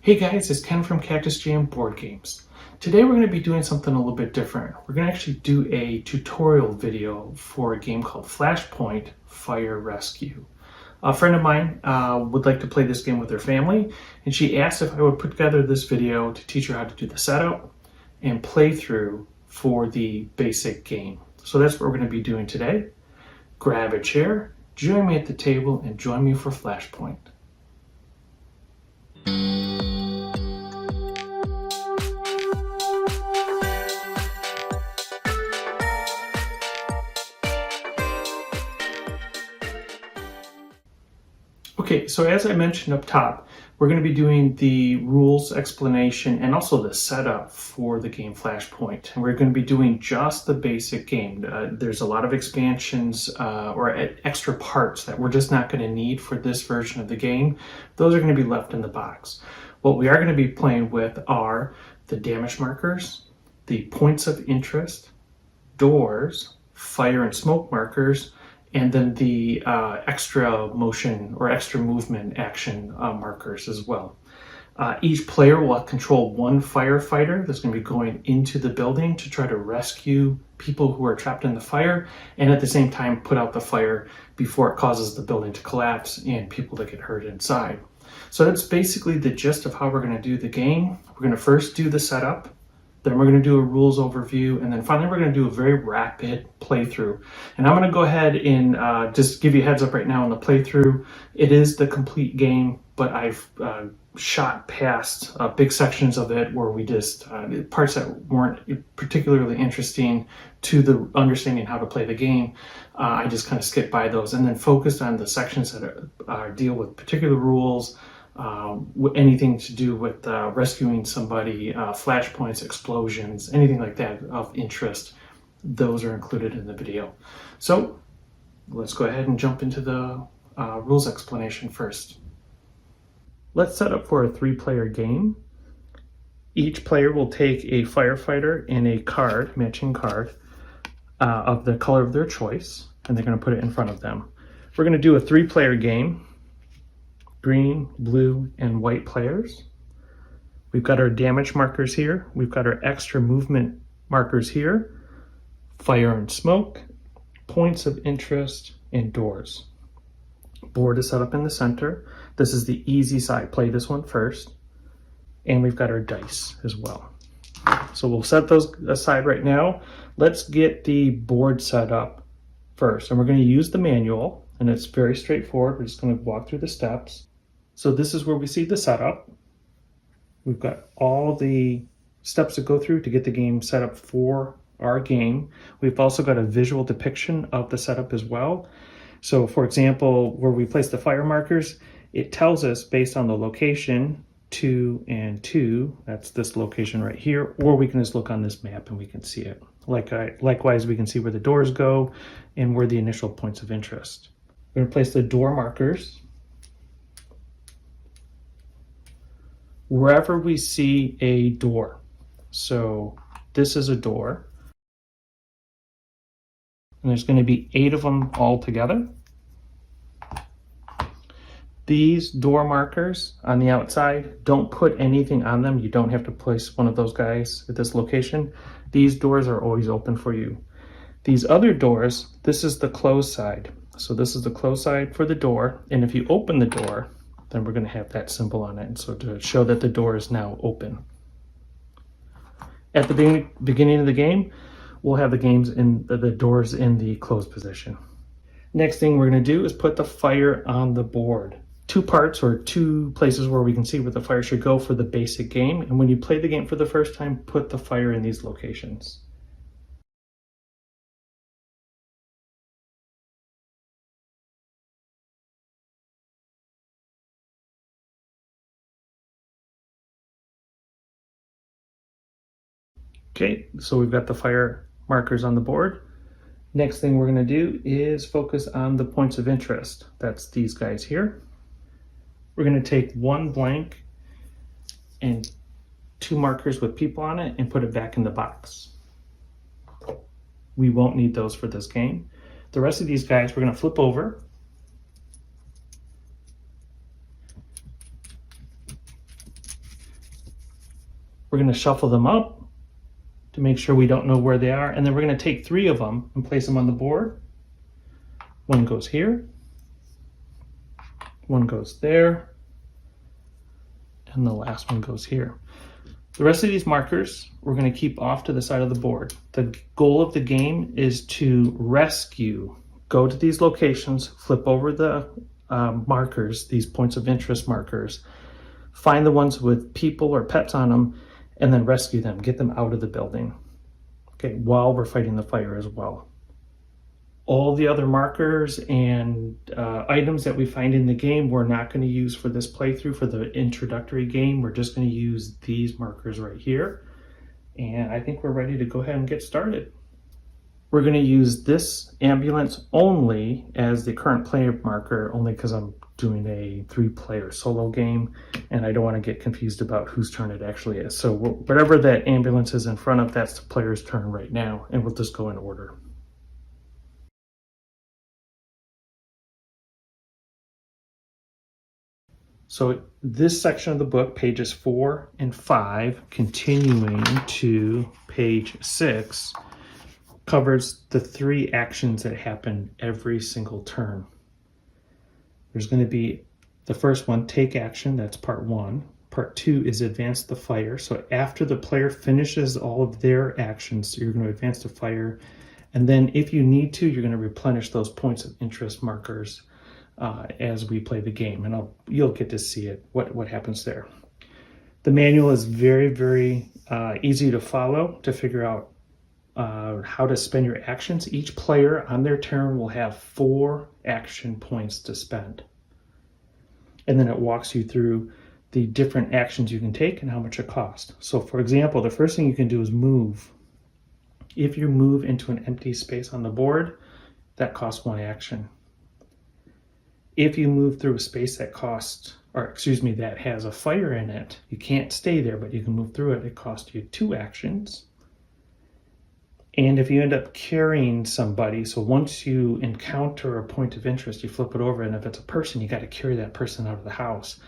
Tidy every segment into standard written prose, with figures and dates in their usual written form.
Hey guys, it's Ken from Cactus Jam Board Games. Today we're going to be doing something a little bit different. We're going to actually do a tutorial video for a game called Flashpoint Fire Rescue. A friend of mine would like to play this game with her family, and she asked if I would put together this video to teach her how to do the setup and playthrough for the basic game. So that's what we're going to be doing today. Grab a chair, join me at the table, and join me for Flashpoint. Okay, so as I mentioned up top, we're going to be doing the rules explanation and also the setup for the game Flashpoint. And we're going to be doing just the basic game. There's a lot of expansions or extra parts that we're just not going to need for this version of the game. Those are going to be left in the box. What we are going to be playing with are the damage markers, the points of interest, doors, fire and smoke markers, and then the extra motion or extra movement action markers as well. Each player will control one firefighter that's going to be going into the building to try to rescue people who are trapped in the fire, and at the same time put out the fire before it causes the building to collapse and people to get hurt inside. So that's basically the gist of how we're going to do the game. We're going to first do the setup, then we're going to do a rules overview, and then finally we're going to do a very rapid playthrough. And I'm going to go ahead and just give you a heads up right now on the playthrough. It is the complete game, but I've shot past big sections of it where we just, parts that weren't particularly interesting to the understanding how to play the game. I just kind of skipped by those and then focused on the sections that deal with particular rules, anything to do with rescuing somebody, flashpoints, explosions, anything like that of interest. Those are included in the video. So let's go ahead and jump into the rules explanation first. Let's set up for a 3-player game. Each player will take a firefighter and a card, matching card, of the color of their choice, and they're going to put it in front of them. We're going to do a 3-player game. Green, blue, and white players. We've got our damage markers here. We've got our extra movement markers here. Fire and smoke, points of interest, and doors. Board is set up in the center. This is the easy side. Play this one first. And we've got our dice as well. So we'll set those aside right now. Let's get the board set up first. And we're going to use the manual, and it's very straightforward. We're just going to walk through the steps. So this is where we see the setup. We've got all the steps to go through to get the game set up for our game. We've also got a visual depiction of the setup as well. So for example, where we place the fire markers, it tells us based on the location, 2 and 2, that's this location right here, or we can just look on this map and we can see it. Likewise, we can see where the doors go and where the initial points of interest. We're going to place the door markers wherever we see a door. So this is a door, and there's going to be 8 of them all together. These door markers on the outside, don't put anything on them. You don't have to place one of those guys at this location. These doors are always open for you. These other doors, this is the closed side. So this is the closed side for the door, and if you open the door, then we're going to have that symbol on it, and so to show that the door is now open. At the beginning of the game, we'll have the doors in the closed position. Next thing we're going to do is put the fire on the board. 2 parts or 2 places where we can see where the fire should go for the basic game, and when you play the game for the first time, put the fire in these locations. Okay, so we've got the fire markers on the board. Next thing we're going to do is focus on the points of interest. That's these guys here. We're going to take 1 blank and 2 markers with people on it and put it back in the box. We won't need those for this game. The rest of these guys we're going to flip over. We're going to shuffle them up to make sure we don't know where they are. And then we're going to take 3 of them and place them on the board. One goes here, one goes there, and the last one goes here. The rest of these markers we're going to keep off to the side of the board. The goal of the game is to rescue. Go to these locations, flip over the markers, these points of interest markers, find the ones with people or pets on them, and then rescue them, get them out of the building, okay, while we're fighting the fire as well. All the other markers and items that we find in the game, we're not going to use for this playthrough. For the introductory game, we're just going to use these markers right here. And I think we're ready to go ahead and get started. We're going to use this ambulance only as the current player marker, only because I'm doing a 3-player solo game and I don't want to get confused about whose turn it actually is. So whatever that ambulance is in front of, that's the player's turn right now, and we'll just go in order. So this section of the book, pages 4 and 5, continuing to page 6, covers the 3 actions that happen every single turn. There's going to be the first one, take action, that's part 1. Part 2 is advance the fire. So after the player finishes all of their actions, you're going to advance the fire. And then if you need to, you're going to replenish those points of interest markers as we play the game. And you'll get to see it, what happens there. The manual is very, very easy to follow to figure out how to spend your actions. Each player on their turn will have 4 action points to spend. And then it walks you through the different actions you can take and how much it costs. So for example, the first thing you can do is move. If you move into an empty space on the board, that costs 1 action. If you move through a space that that has a fire in it, you can't stay there, but you can move through it, it costs you 2 actions. And if you end up carrying somebody, so once you encounter a point of interest, you flip it over, and if it's a person, you got to carry that person out of the house.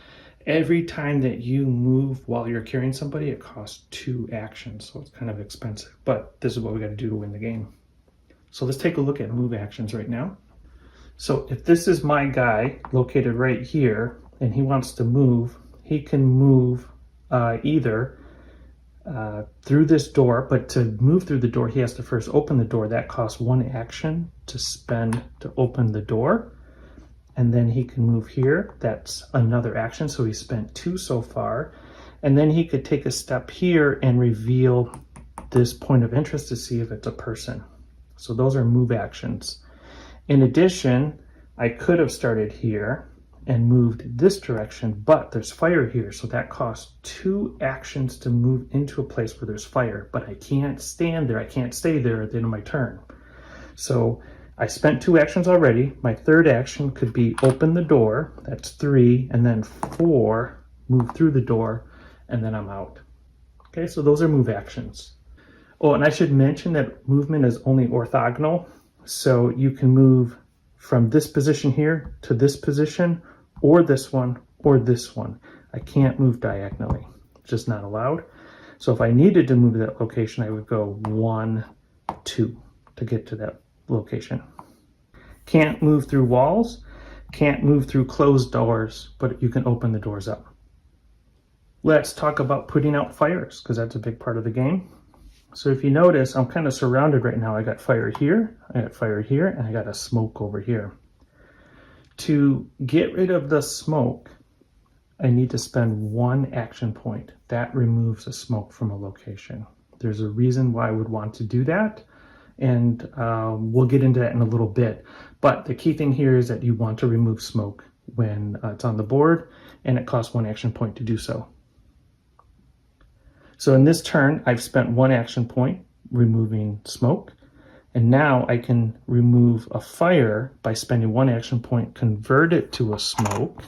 Every time that you move while you're carrying somebody, it costs 2 actions, so it's kind of expensive, but this is what we got to do to win the game. So let's take a look at move actions right now. So if this is my guy located right here, and he wants to move, he can move either through this door, but to move through the door, he has to first open the door. That costs 1 action to spend to open the door. And then he can move here. That's another action, so he spent 2 so far. And then he could take a step here and reveal this point of interest to see if it's a person. So those are move actions. In addition, I could have started here and moved this direction, but there's fire here, so that costs 2 actions to move into a place where there's fire, but I can't stand there, I can't stay there at the end of my turn. So I spent 2 actions already. My third action could be open the door, that's 3, and then 4, move through the door, and then I'm out. Okay, so those are move actions. Oh, and I should mention that movement is only orthogonal, so you can move from this position here to this position, or this one, or this one. I can't move diagonally, it's just not allowed. So if I needed to move to that location, I would go 1, 2 to get to that location. Can't move through walls, can't move through closed doors, but you can open the doors up. Let's talk about putting out fires, because that's a big part of the game. So if you notice, I'm kind of surrounded right now. I got fire here, I got fire here, and I got a smoke over here. To get rid of the smoke, I need to spend 1 action point. That removes the smoke from a location. There's a reason why I would want to do that, and we'll get into that in a little bit. But the key thing here is that you want to remove smoke when it's on the board, and it costs 1 action point to do so. So in this turn, I've spent 1 action point removing smoke, and now I can remove a fire by spending 1 action point, convert it to a smoke,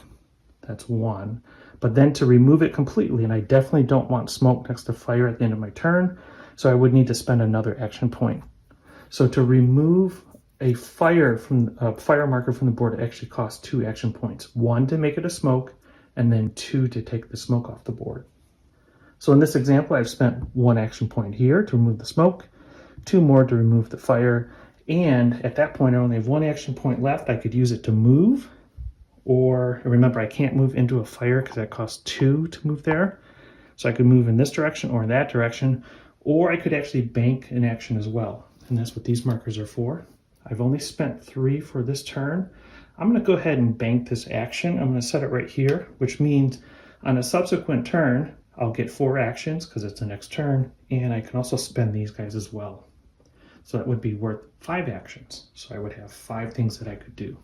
that's 1, but then to remove it completely, and I definitely don't want smoke next to fire at the end of my turn, so I would need to spend another action point. So to remove a fire marker from the board, it actually costs 2 action points. 1 to make it a smoke, and then 2 to take the smoke off the board. So in this example, I've spent 1 action point here to remove the smoke, 2 more to remove the fire, and at that point I only have 1 action point left. I could use it to move, or remember I can't move into a fire because that costs 2 to move there. So I could move in this direction or in that direction, or I could actually bank an action as well. And that's what these markers are for. I've only spent 3 for this turn. I'm going to go ahead and bank this action. I'm going to set it right here, which means on a subsequent turn, I'll get 4 actions because it's the next turn, and I can also spend these guys as well. So that would be worth 5 actions. So I would have 5 things that I could do.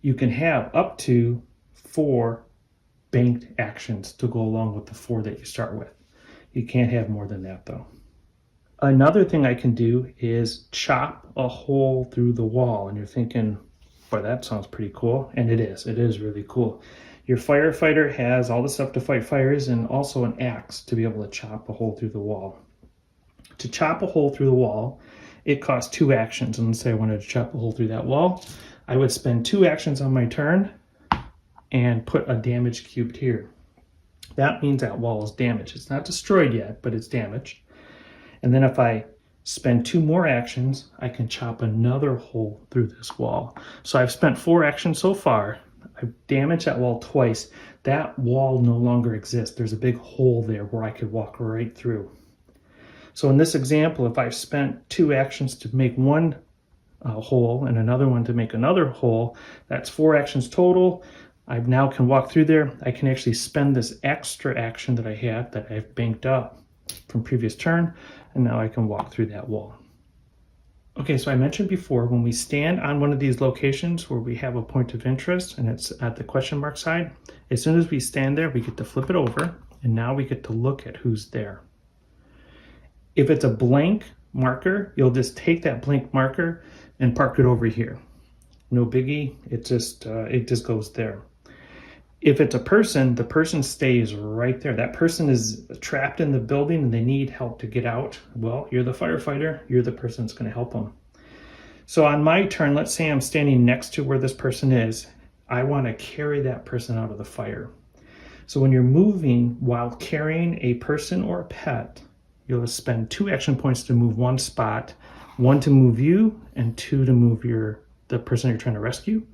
You can have up to 4 banked actions to go along with the 4 that you start with. You can't have more than that though. Another thing I can do is chop a hole through the wall, and you're thinking, boy, that sounds pretty cool. And it is really cool. Your firefighter has all the stuff to fight fires and also an axe to be able to chop a hole through the wall. To chop a hole through the wall, it costs 2 actions. And let's say I wanted to chop a hole through that wall. I would spend 2 actions on my turn and put a damage cubed here. That means that wall is damaged. It's not destroyed yet, but it's damaged. And then if I spend 2 more actions, I can chop another hole through this wall. So I've spent 4 actions so far. I've damaged that wall twice. That wall no longer exists. There's a big hole there where I could walk right through. So in this example, if I've spent 2 actions to make one hole and another one to make another hole, that's 4 actions total. I now can walk through there. I can actually spend this extra action that I had that I've banked up from previous turn, and now I can walk through that wall. Okay, so I mentioned before, when we stand on one of these locations where we have a point of interest and it's at the question mark side, as soon as we stand there, we get to flip it over, and now we get to look at who's there. If it's a blank marker, you'll just take that blank marker and park it over here. No biggie, it just goes there. If it's a person, the person stays right there. That person is trapped in the building and they need help to get out. Well, you're the firefighter, you're the person that's going to help them. So on my turn, let's say I'm standing next to where this person is. I want to carry that person out of the fire. So when you're moving while carrying a person or a pet, you'll spend 2 action points to move 1 spot, 1 to move you, and 2 to move the person you're trying to rescue.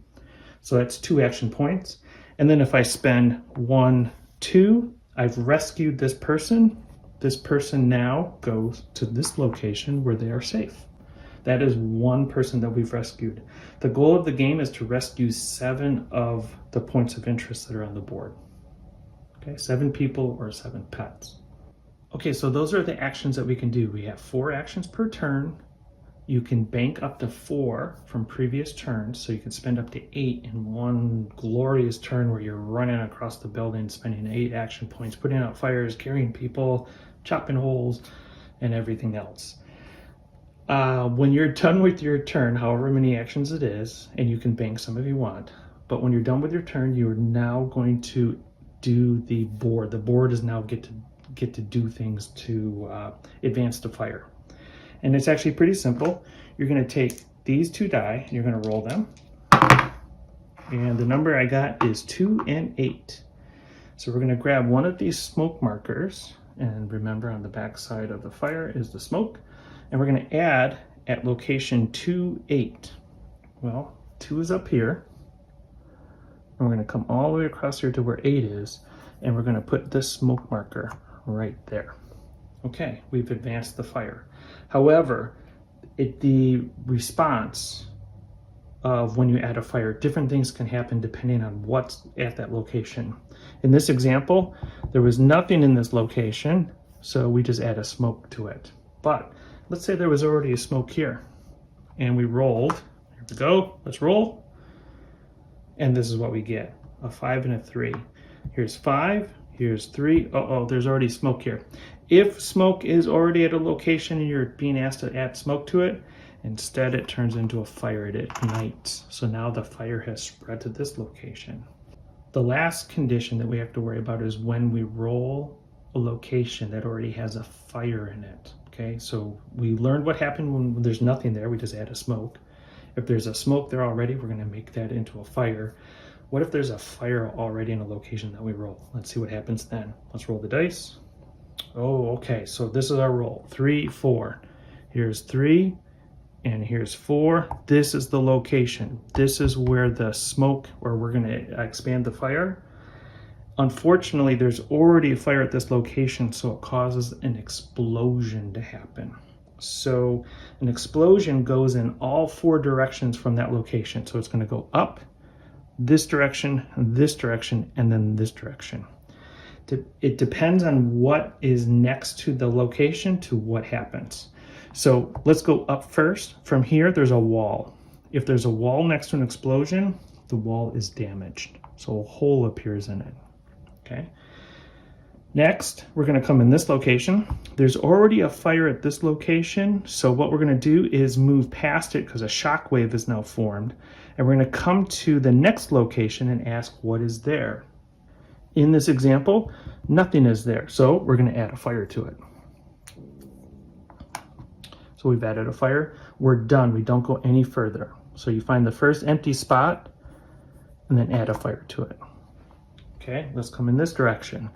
So that's 2 action points. And then if I spend 1, 2, I've rescued this person. This person now goes to this location where they are safe. That is 1 person that we've rescued. The goal of the game is to rescue 7 of the points of interest that are on the board. Okay, 7 people or 7 pets. Okay, so those are the actions that we can do. We have 4 actions per turn. You can bank up to 4 from previous turns, so you can spend up to 8 in one glorious turn where you're running across the building, spending 8 action points, putting out fires, carrying people, chopping holes, and everything else. When you're done with your turn, however many actions it is, and you can bank some if you want, but when you're done with your turn, you are now going to do the board. The board is now get to do things to advance the fire. And it's actually pretty simple. You're going to take these 2 die, and you're going to roll them. And the number I got is 2 and 8. So we're going to grab one of these smoke markers, and remember on the back side of the fire is the smoke, and we're going to add at location 2, 8. Well, 2 is up here, and we're going to come all the way across here to where 8 is, and we're going to put this smoke marker right there. Okay, we've advanced the fire. However, the response of when you add a fire, different things can happen depending on what's at that location. In this example, there was nothing in this location, so we just add a smoke to it. But let's say there was already a smoke here, and we rolled. Here we go, let's roll. And this is what we get, a 5 and a 3. Here's 5, here's 3. Uh-oh, there's already smoke here. If smoke is already at a location and you're being asked to add smoke to it, instead it turns into a fire. It ignites. So now the fire has spread to this location. The last condition that we have to worry about is when we roll a location that already has a fire in it. Okay, so we learned what happened when there's nothing there. We just add a smoke. If there's a smoke there already, we're going to make that into a fire. What if there's a fire already in a location that we roll? Let's see what happens then. Let's roll the dice. Oh, okay, so this is our roll. 3, 4. Here's 3, and here's 4. This is the location. This is where the smoke, where we're going to expand the fire. Unfortunately, there's already a fire at this location, so it causes an explosion to happen. So an explosion goes in all 4 directions from that location. So it's going to go up, this direction, and then this direction. It depends on what is next to the location to what happens. So let's go up first. From here, there's a wall. If there's a wall next to an explosion, the wall is damaged. So a hole appears in it. Okay. Next, we're going to come in this location. There's already a fire at this location. So what we're going to do is move past it because a shock wave is now formed. And we're going to come to the next location and ask what is there. In this example, nothing is there. So we're going to add a fire to it. So we've added a fire. We're done. We don't go any further. So you find the first empty spot and then add a fire to it. Okay, let's come in this direction.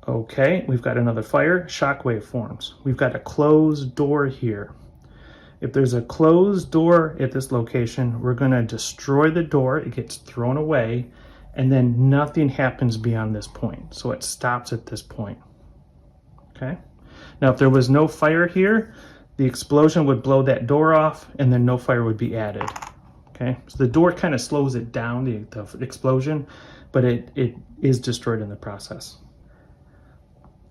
Okay, we've got another fire. Shockwave forms. We've got a closed door here. If there's a closed door at this location, we're going to destroy the door. It gets thrown away, and then nothing happens beyond this point. So it stops at this point. Okay. Now, if there was no fire here, the explosion would blow that door off, and then no fire would be added. Okay. So the door kind of slows it down, the explosion, but it is destroyed in the process.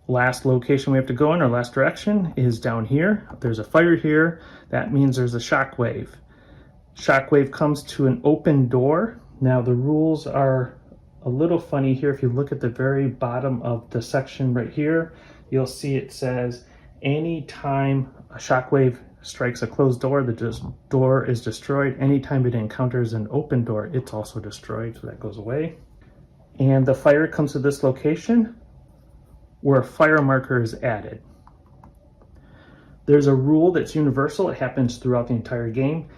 Last location we have to go in, or last direction, is down here. If there's a fire here, that means there's a shock wave. Shock wave comes to an open door. Now the rules are a little funny here. If you look at the very bottom of the section right here, you'll see it says anytime a shock wave strikes a closed door, the door is destroyed. Anytime it encounters an open door, it's also destroyed, so that goes away. And the fire comes to this location where a fire marker is added. There's a rule that's universal. It happens throughout the entire game.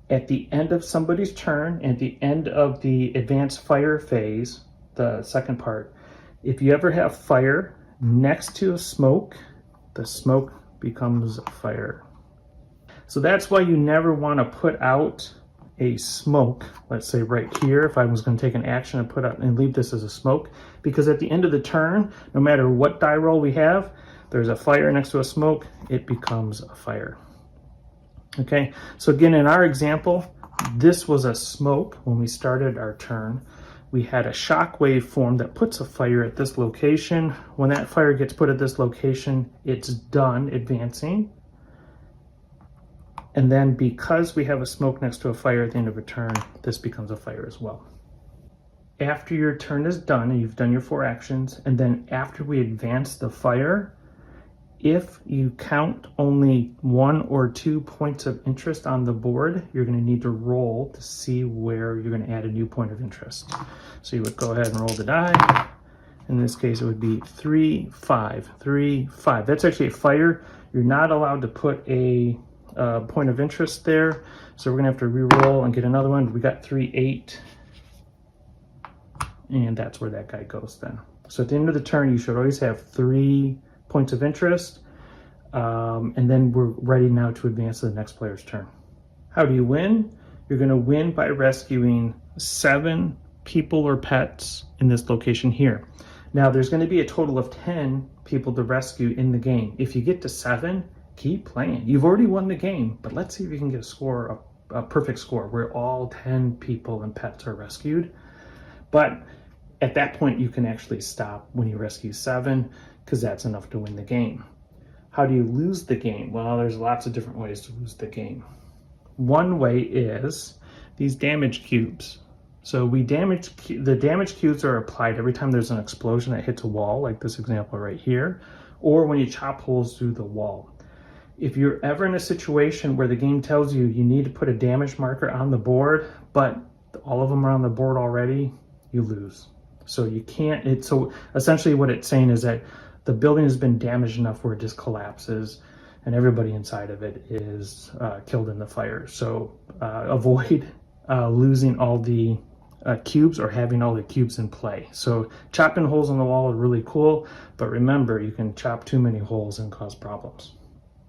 At the end of somebody's turn, at the end of the advanced fire phase, the second part, if you ever have fire next to a smoke, the smoke becomes fire. So that's why you never want to put out a smoke, let's say right here, if I was going to take an action and put out and leave this as a smoke, because at the end of the turn, no matter what die roll we have, there's a fire next to a smoke, it becomes a fire. Okay, so again, in our example, this was a smoke when we started our turn. We had a shock wave form that puts a fire at this location. When that fire gets put at this location, it's done advancing. And then because we have a smoke next to a fire at the end of a turn, this becomes a fire as well. After your turn is done and you've done your 4 actions, and then after we advance the fire, if you count only 1 or 2 points of interest on the board, you're going to need to roll to see where you're going to add a new point of interest. So you would go ahead and roll the die. In this case, it would be 3, 5, 3, 5. That's actually a fire. You're not allowed to put a point of interest there, so we're gonna have to re-roll and get another one. We got 3, 8, and that's where that guy goes then. So at the end of the turn, you should always have 3 points of interest, and then we're ready now to advance to the next player's turn. How do you win? You're gonna win by rescuing 7 people or pets in this location here. Now there's gonna be a total of 10 people to rescue in the game. If you get to 7, keep playing. You've already won the game, but let's see if you can get a score, a perfect score, where all 10 people and pets are rescued. But at that point, you can actually stop when you rescue 7, because that's enough to win the game. How do you lose the game? Well, there's lots of different ways to lose the game. One way is these damage cubes. So the damage cubes are applied every time there's an explosion that hits a wall, like this example right here, or when you chop holes through the wall. If you're ever in a situation where the game tells you you need to put a damage marker on the board, but all of them are on the board already, you lose. So you can't, so essentially what it's saying is that the building has been damaged enough where it just collapses and everybody inside of it is killed in the fire. So avoid losing all the cubes or having all the cubes in play. So chopping holes in the wall are really cool, but remember, you can chop too many holes and cause problems.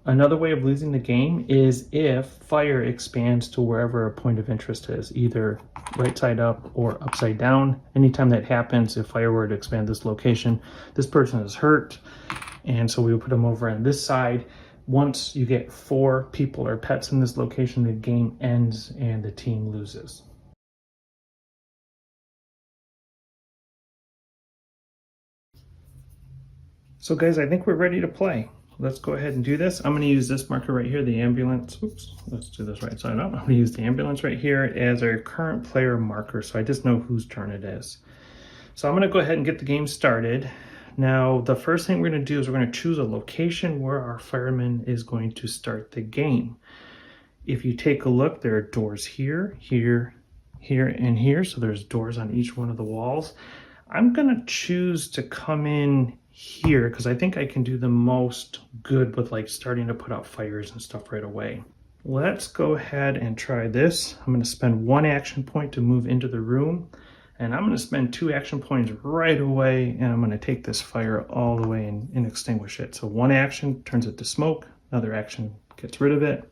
Another way of losing the game is if fire expands to wherever a point of interest is, either right side up or upside down. Anytime that happens, if fire were to expand this location, this person is hurt, and so we would put them over on this side. Once you get 4 people or pets in this location, the game ends and the team loses. So guys, I think we're ready to play. Let's go ahead and do this. I'm going to use this marker right here, the ambulance. Oops, let's do this right side up. I'm going to use the ambulance right here as our current player marker, so I just know whose turn it is. So I'm going to go ahead and get the game started. Now, the first thing we're going to do is we're going to choose a location where our fireman is going to start the game. If you take a look, there are doors here, here, here, and here. So there's doors on each one of the walls. I'm going to choose to come in here because I think I can do the most good with like starting to put out fires and stuff right away. Let's go ahead and try this. I'm going to spend 1 action point to move into the room, and I'm going to spend 2 action points right away, and I'm going to take this fire all the way and extinguish it. So 1 action turns it to smoke, another action gets rid of it,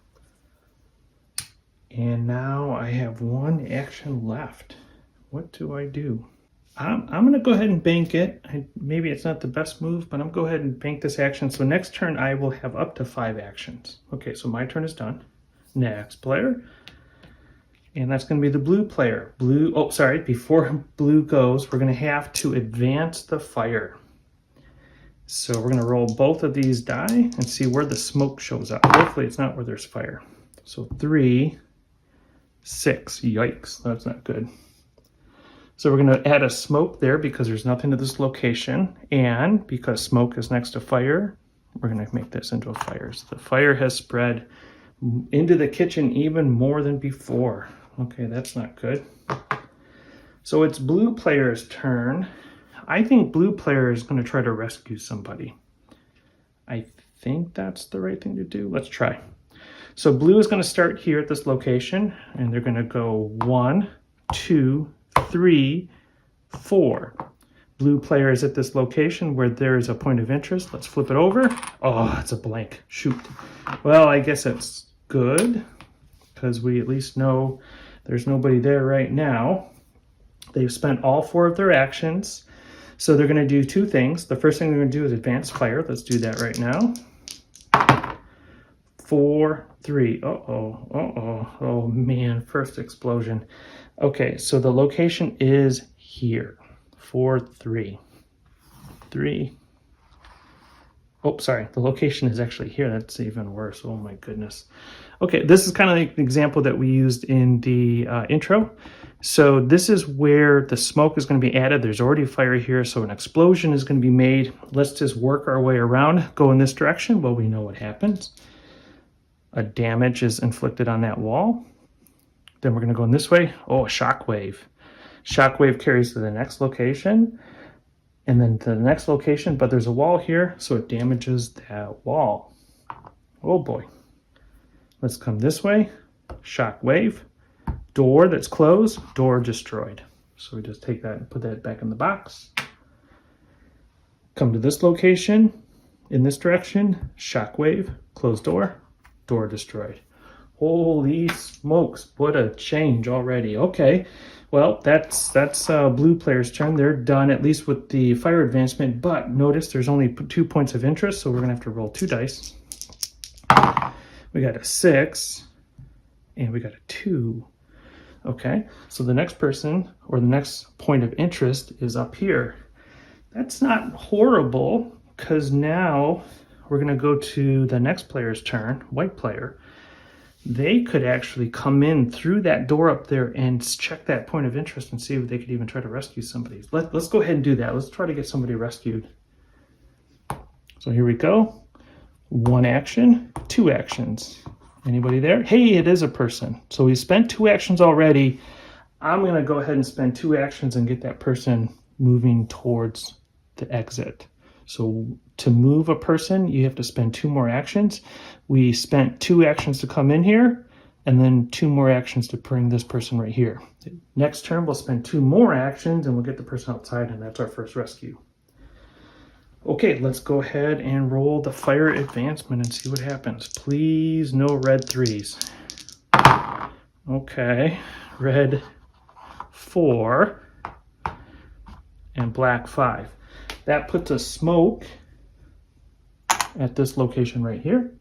and now I have 1 action left. What do I do? I'm going to go ahead and bank it. Maybe it's not the best move, but I'm going to go ahead and bank this action. So next turn, I will have up to 5 actions. Okay, so my turn is done. Next player. And that's going to be the blue player. Blue, oh, sorry, before blue goes, we're going to have to advance the fire. So we're going to roll both of these die and see where the smoke shows up. Hopefully it's not where there's fire. So 3, 6, yikes, that's not good. So we're going to add a smoke there because there's nothing to this location, and because smoke is next to fire, we're going to make this into a fire. So the fire has spread into the kitchen even more than before. Okay, that's not good. So it's blue player's turn. I think blue player is going to try to rescue somebody. I think that's the right thing to do. Let's try. So blue is going to start here at this location, and they're going to go 1, 2, 3, 4. Blue player is at this location where there is a point of interest. Let's flip it over. Oh, it's a blank. Shoot. Well, I guess it's good because we at least know there's nobody there right now. They've spent all 4 of their actions. So they're going to do 2 things. The first thing they're going to do is advance fire. Let's do that right now. 4, 3. Oh man, first explosion. Okay, so the location is here. 4, 3. 3. Oh, sorry, the location is actually here. That's even worse. Oh my goodness. Okay, this is kind of like the example that we used in the intro. So this is where the smoke is going to be added. There's already fire here, so an explosion is going to be made. Let's just work our way around, go in this direction. Well, we know what happens. A damage is inflicted on that wall. Then we're going to go in this way. Oh, a shockwave. Shockwave carries to the next location, and then to the next location, but there's a wall here, so it damages that wall. Oh boy. Let's come this way. Shockwave. Door that's closed, door destroyed. So we just take that and put that back in the box. Come to this location, in this direction, shockwave, closed door, door destroyed. Holy smokes, what a change already. Okay, well, that's blue player's turn. They're done, at least with the fire advancement, but notice there's only 2 points of interest, so we're gonna have to roll 2 dice. We got a 6, and we got a 2. Okay, so the next person, or the next point of interest is up here. That's not horrible, because now we're gonna go to the next player's turn, white player. They could actually come in through that door up there and check that point of interest and see if they could even try to rescue somebody. Let's go ahead and do that. Let's try to get somebody rescued. So here we go. 1 action, 2 actions. Anybody there? Hey, it is a person. So we spent 2 actions already. I'm going to go ahead and spend 2 actions and get that person moving towards the exit. So to move a person, you have to spend 2 more actions. We spent 2 actions to come in here, and then 2 more actions to bring this person right here. Next turn, we'll spend 2 more actions and we'll get the person outside, and that's our first rescue. Okay, let's go ahead and roll the fire advancement and see what happens. Please, no red 3s. Okay, red 4 and black 5. That puts a smoke at this location right here.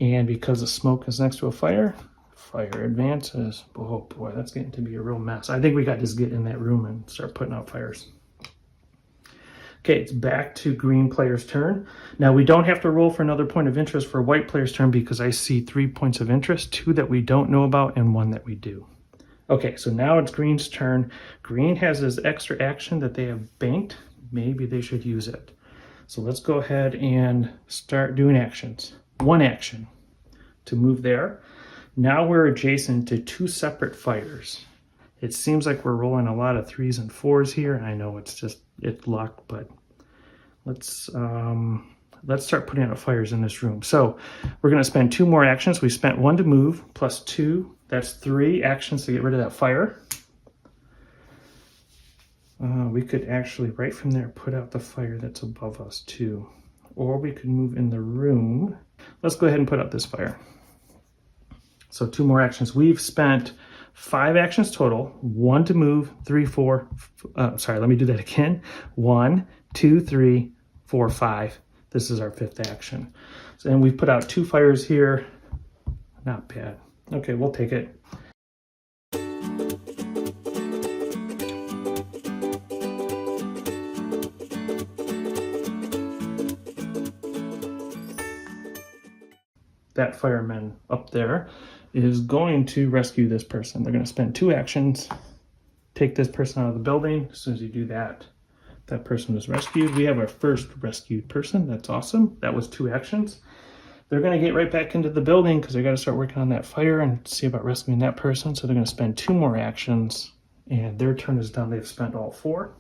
And because the smoke is next to a fire, fire advances. Oh boy, that's getting to be a real mess. I think we got to just get in that room and start putting out fires. Okay, it's back to green player's turn. Now we don't have to roll for another point of interest for white player's turn because I see 3 points of interest, 2 that we don't know about and 1 that we do. Okay, so now it's green's turn. Green has this extra action that they have banked. Maybe they should use it. So let's go ahead and start doing actions. 1 action to move there. Now we're adjacent to 2 separate fires. It seems like we're rolling a lot of 3s and 4s here. I know it's luck, but let's start putting out fires in this room. So we're going to spend 2 more actions. We spent 1 to move plus 2. That's 3 actions to get rid of that fire. We could actually right from there put out the fire that's above us too. Or we could move in the room. Let's go ahead and put out this fire. So 2 more actions. We've spent 5 actions total. 1 to move, 3, 4. Sorry, let me do that again. 1, 2, 3, 4, 5. This is our 5th action. So, and we've put out 2 fires here. Not bad. Okay, we'll take it. That fireman up there is going to rescue this person. They're going to spend 2 actions, take this person out of the building. As soon as you do that, that person is rescued. We have our first rescued person. That's awesome. That was 2 actions. They're going to get right back into the building because they got to start working on that fire and see about rescuing that person. So they're going to spend 2 more actions, and their turn is done. They've spent all 4.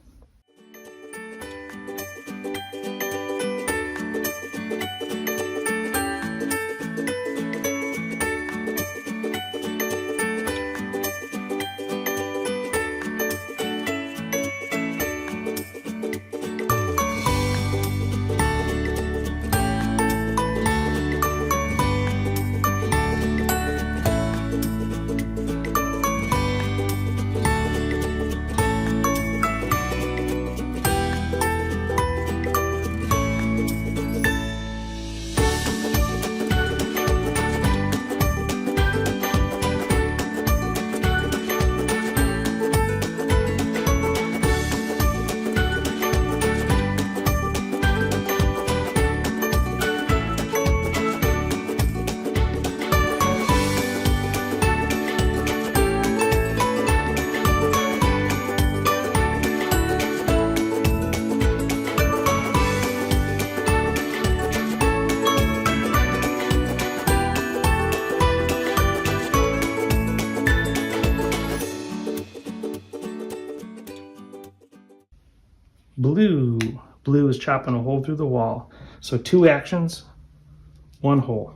Blue is chopping a hole through the wall. So 2 actions, 1 hole.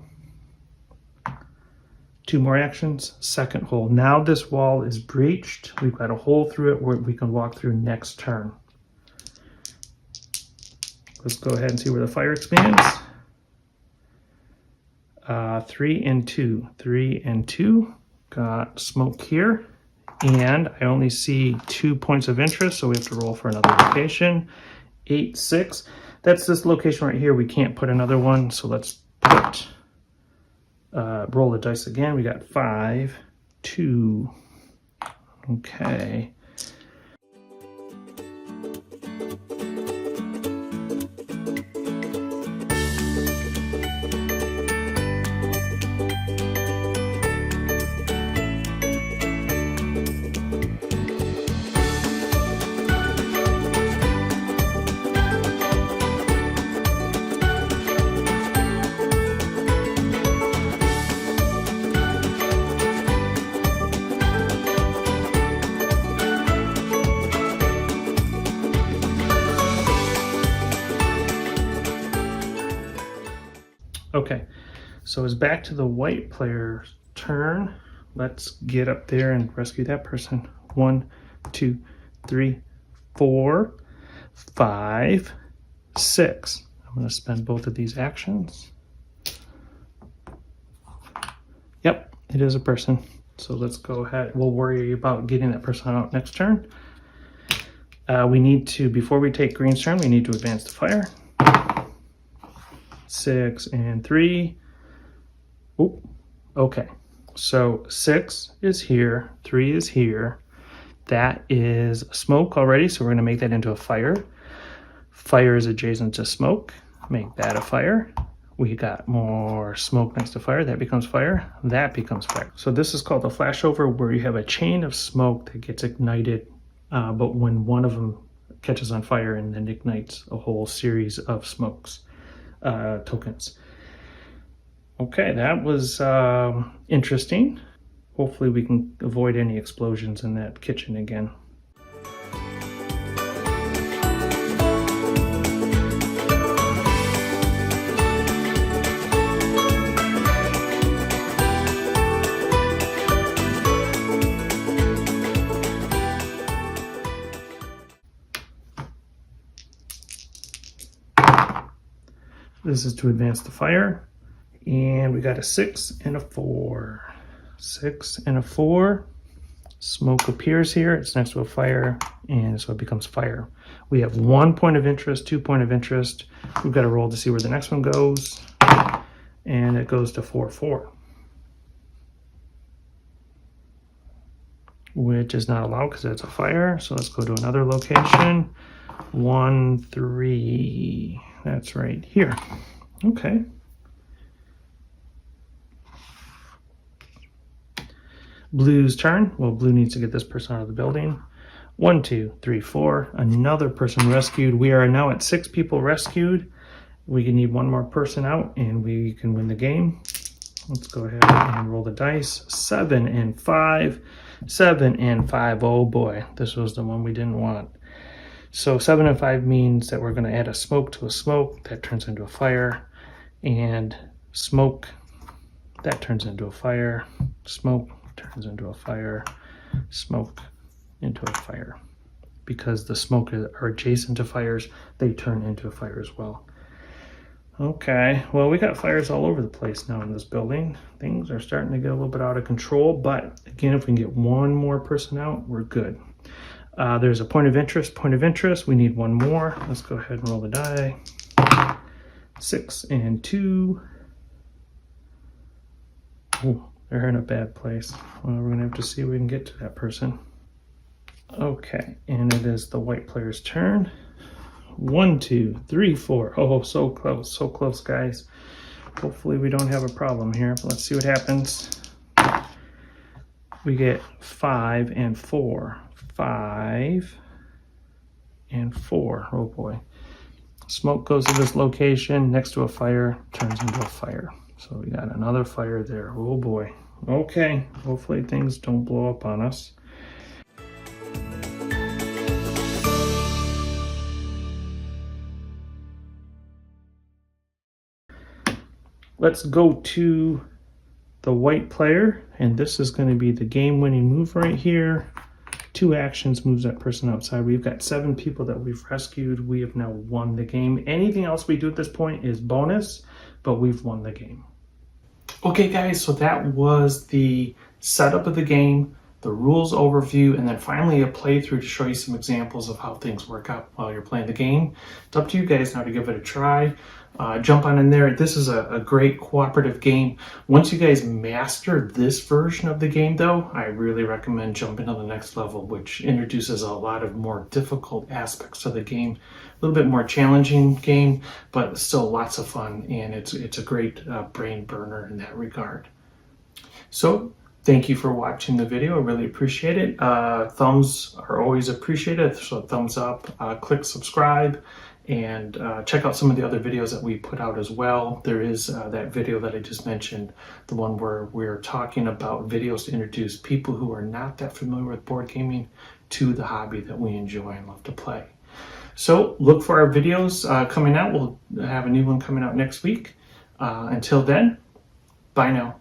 2 more actions, 2nd hole. Now this wall is breached. We've got a hole through it where we can walk through next turn. Let's go ahead and see where the fire expands. 3 and 2. 3 and 2. Got smoke here. And I only see 2 points of interest, so we have to roll for another location. 8, 6. That's this location right here. We can't put another one, so let's put roll the dice again. We got 5, 2. Okay. Okay, so it's back to the white player's turn. Let's get up there and rescue that person. 1, 2, 3, 4, 5, 6. I'm going to spend both of these actions. Yep, it is a person. So let's go ahead. We'll worry about getting that person out next turn. We need to, before we take green's turn, we need to advance the fire. 6 and 3. Oop. Okay. So 6 is here, 3 is here. That is smoke already, so we're going to make that into a fire. Fire is adjacent to smoke. Make that a fire. We got more smoke next to fire. That becomes fire. That becomes fire. So this is called a flashover, where you have a chain of smoke that gets ignited, but when one of them catches on fire and then ignites a whole series of smokes tokens. Okay, that was interesting. Hopefully we can avoid any explosions in that kitchen again. This is to advance the fire. And we got a 6 and a 4. 6 and a 4. Smoke appears here. It's next to a fire, and so it becomes fire. We have 1 point of interest, 2 point of interest. We've got to roll to see where the next one goes. And it goes to 4, 4. Which is not allowed because it's a fire. So let's go to another location. 1, 3. That's right here. Okay. Blue's turn. Well, blue needs to get this person out of the building. 1, 2, 3, 4. Another person rescued. We are now at 6 people rescued. We can need 1 more person out and we can win the game. Let's go ahead and roll the dice. 7 and 5. 7 and 5. Oh boy, this was the one we didn't want. So 7 and 5 means that we're going to add a smoke to a smoke. That turns into a fire. And smoke, that turns into a fire. Smoke turns into a fire. Smoke into a fire. Because the smoke are adjacent to fires, they turn into a fire as well. Okay, well, we got fires all over the place now in this building. Things are starting to get a little bit out of control, but again, if we can get 1 more person out, we're good. There's a point of interest. We need 1 more. Let's go ahead and roll the die. 6 and 2. Oh, they're in a bad place. Well, we're gonna have to see if we can get to that person. Okay, and it is the white player's turn. 1, 2, 3, 4. Oh, so close, guys. Hopefully we don't have a problem here, but let's see what happens. We get 5 and 4. 5 and 4. Oh boy. Smoke goes to this location next to a fire, turns into a fire. So we got another fire there. Oh boy. Okay, hopefully things don't blow up on us. Let's go to the white player, and this is going to be the game-winning move right here. 2 actions moves that person outside. We've got 7 people that we've rescued. We have now won the game. Anything else we do at this point is bonus, but we've won the game. Okay, guys, so that was the setup of the game, the rules overview, and then finally a playthrough to show you some examples of how things work out while you're playing the game. It's up to you guys now to give it a try. Jump on in there. This is a great cooperative game. Once you guys master this version of the game, though, I really recommend jumping to the next level, which introduces a lot of more difficult aspects of the game. A little bit more challenging game, but still lots of fun, and it's a great brain burner in that regard. So, thank you for watching the video. I really appreciate it. Thumbs are always appreciated, so thumbs up. Click subscribe. And check out some of the other videos that we put out as well. There is that video that I just mentioned, the one where we're talking about videos to introduce people who are not that familiar with board gaming to the hobby that we enjoy and love to play. So look for our videos coming out. We'll have a new one coming out next week. Until then, bye now.